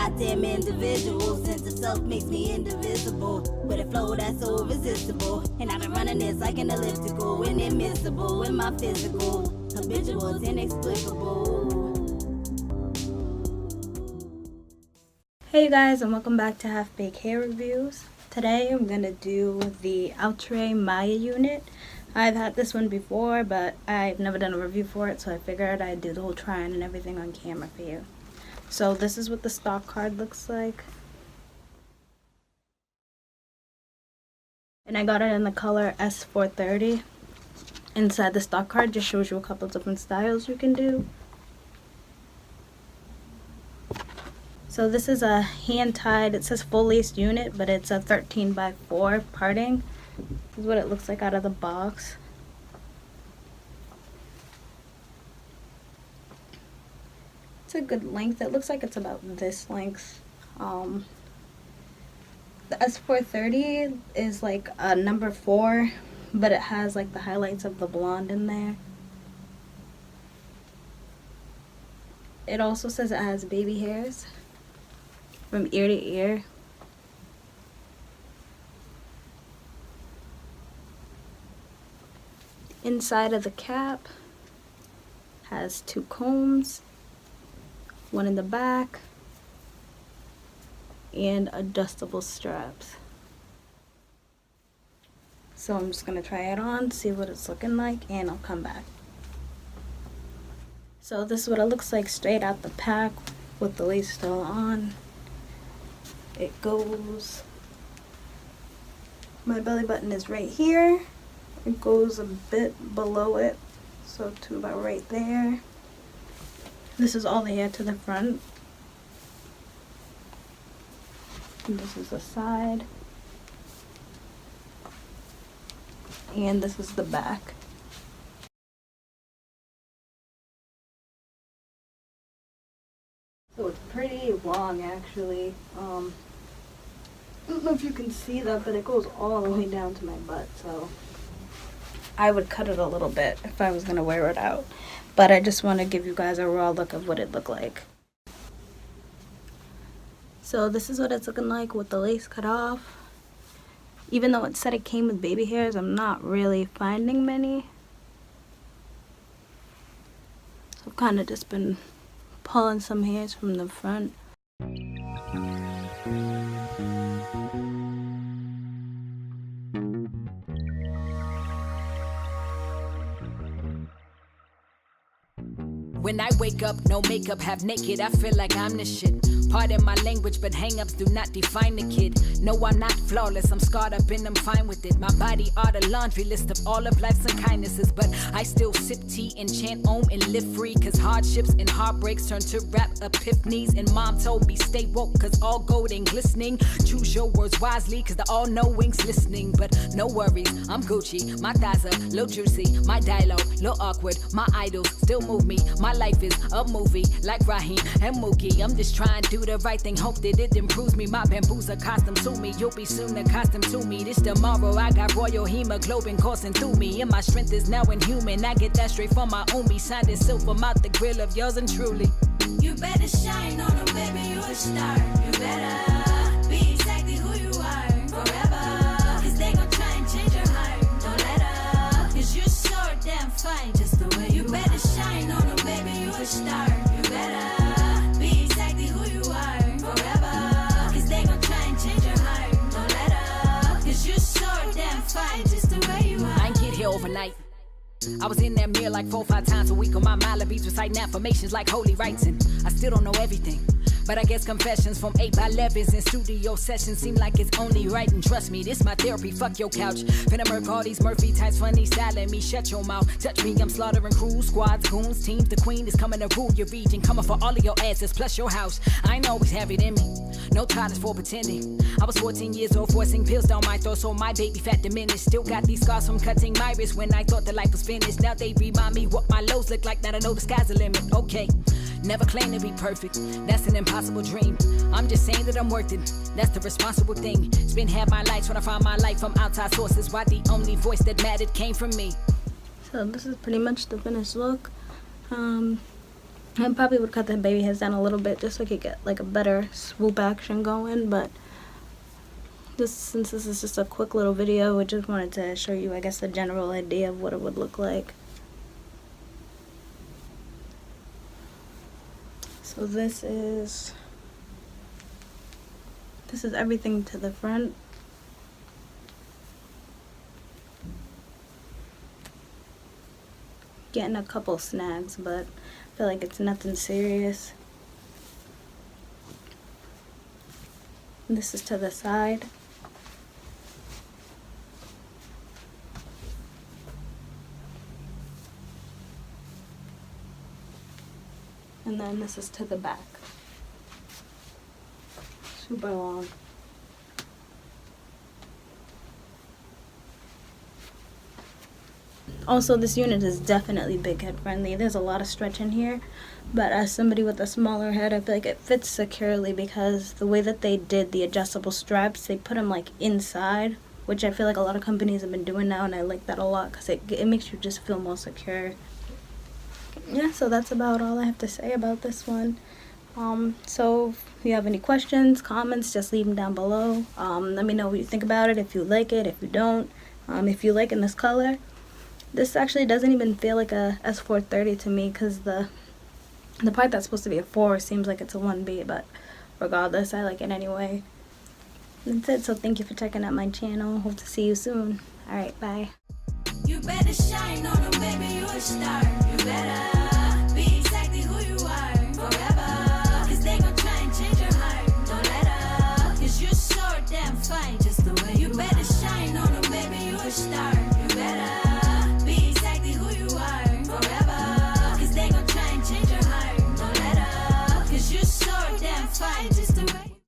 goddamn individual. Sense of self makes me indivisible. With a flow that's so irresistible. And I've been running this like an elliptical. Inadmissible in my physical. Habitual, it's inexplicable. Hey guys, and welcome back to Half Baked Hair Reviews. Today I'm going to do the Outre Maya unit. I've had this one before, but I've never done a review for it, so I figured I'd do the whole try-on and everything on camera for you. So this is what the stock card looks like. And I got it in the color S430. Inside the stock card just shows you a couple different styles you can do. So this is a hand-tied, it says full-laced unit, but it's a 13x4 parting. This is what it looks like out of the box. It's a good length. It looks like it's about this length. The S430 is like a number 4, but it has like the highlights of the blonde in there. It also says it has baby hairs from ear to ear. Inside of the cap has 2 combs, one in the back, and adjustable straps. So I'm just gonna try it on, see what it's looking like, and I'll come back. So this is what it looks like straight out the pack with the lace still on. It goes, my belly button is right here. It goes a bit below it, so to about right there. This is all the hair to the front. And this is the side. And this is the back. So it's pretty long actually. I don't know if you can see that, but it goes all the way down to my butt, so I would cut it a little bit if I was going to wear it out. But I just want to give you guys a raw look of what it looked like. So this is what it's looking like with the lace cut off. Even though it said it came with baby hairs, I'm not really finding many. So I've kind of just been pulling some hairs from the front. When I wake up, no makeup, half naked, I feel like I'm the shit. Pardon my language, but hang-ups do not define the kid. No, I'm not flawless, I'm scarred up and I'm fine with it. My body are the laundry list of all of life's unkindnesses, but I still sip tea and chant om and live free, cause hardships and heartbreaks turn to rap epiphanies. And mom told me stay woke, cause all gold ain't glistening. Choose your words wisely, cause the all-knowing's listening. But no worries, I'm Gucci, my thighs are little juicy, my dialogue little awkward, my idols still move me. My life is a movie like Raheem and Mookie. I'm just trying to do the right thing, hope that it improves me. My bamboos accustomed to me, you'll be soon accustomed to me. This tomorrow, I got royal hemoglobin coursing through me, and my strength is now inhuman. I get that straight from my Omi, signed in silver mouth the grill of yours and truly. You better shine on them, baby, you a star. You better be exactly who you are forever, cause they gon' try and change your heart. Don't let up, cause you're so damn fine just the way you better shine on them, baby, you a star. You better be exactly who you are forever, cause they gon' try and change your heart. Don't let up, cause you're so damn fine just the way you are. I ain't get here overnight. I was in that mirror like 4 or 5 times a week on my Malibis, reciting affirmations like holy rites, and I still don't know everything. But I guess confessions from 8x11s and studio sessions seem like it's only right. And trust me, this my therapy, fuck your couch. Finna murk all these Murphy types, funny styling me. Shut your mouth, touch me, I'm slaughtering crews, squads, goons, teams. The queen is coming to rule your region, coming for all of your asses plus your house. I ain't always have it in me, no tolerance for pretending. I was 14 years old, forcing pills down my throat, so my baby fat diminished. Still got these scars from cutting my wrist when I thought that life was finished. Now they remind me what my lows look like, now I know the sky's the limit. Okay, never claim to be perfect, that's an impossible dream. I'm just saying that I'm worth it, that's the responsible thing. Spend half my life trying to find my life from outside sources, why the only voice that mattered came from me. So this is pretty much the finished look. I probably would cut the baby hairs down a little bit just so I could get like a better swoop action going, but since this is just a quick little video, I just wanted to show you, I guess, the general idea of what it would look like. So this is everything to the front. Getting a couple snags, but I feel like it's nothing serious. This is to the side. And then this is to the back. Super long. Also, this unit is definitely big head friendly. There's a lot of stretch in here, but as somebody with a smaller head, I feel like it fits securely because the way that they did the adjustable straps, they put them like inside, which I feel like a lot of companies have been doing now, and I like that a lot because it makes you just feel more secure. Yeah, so that's about all I have to say about this one. So if you have any questions, comments, just leave them down below. Let me know what you think about it, if you like it, if you don't, if you like in this color. This actually doesn't even feel like a S430 to me because the part that's supposed to be a 4 seems like it's a 1B, but regardless, I like it anyway. That's it, so thank you for checking out my channel. Hope to see you soon. Alright, bye. You better shine on them, baby, you a star. You better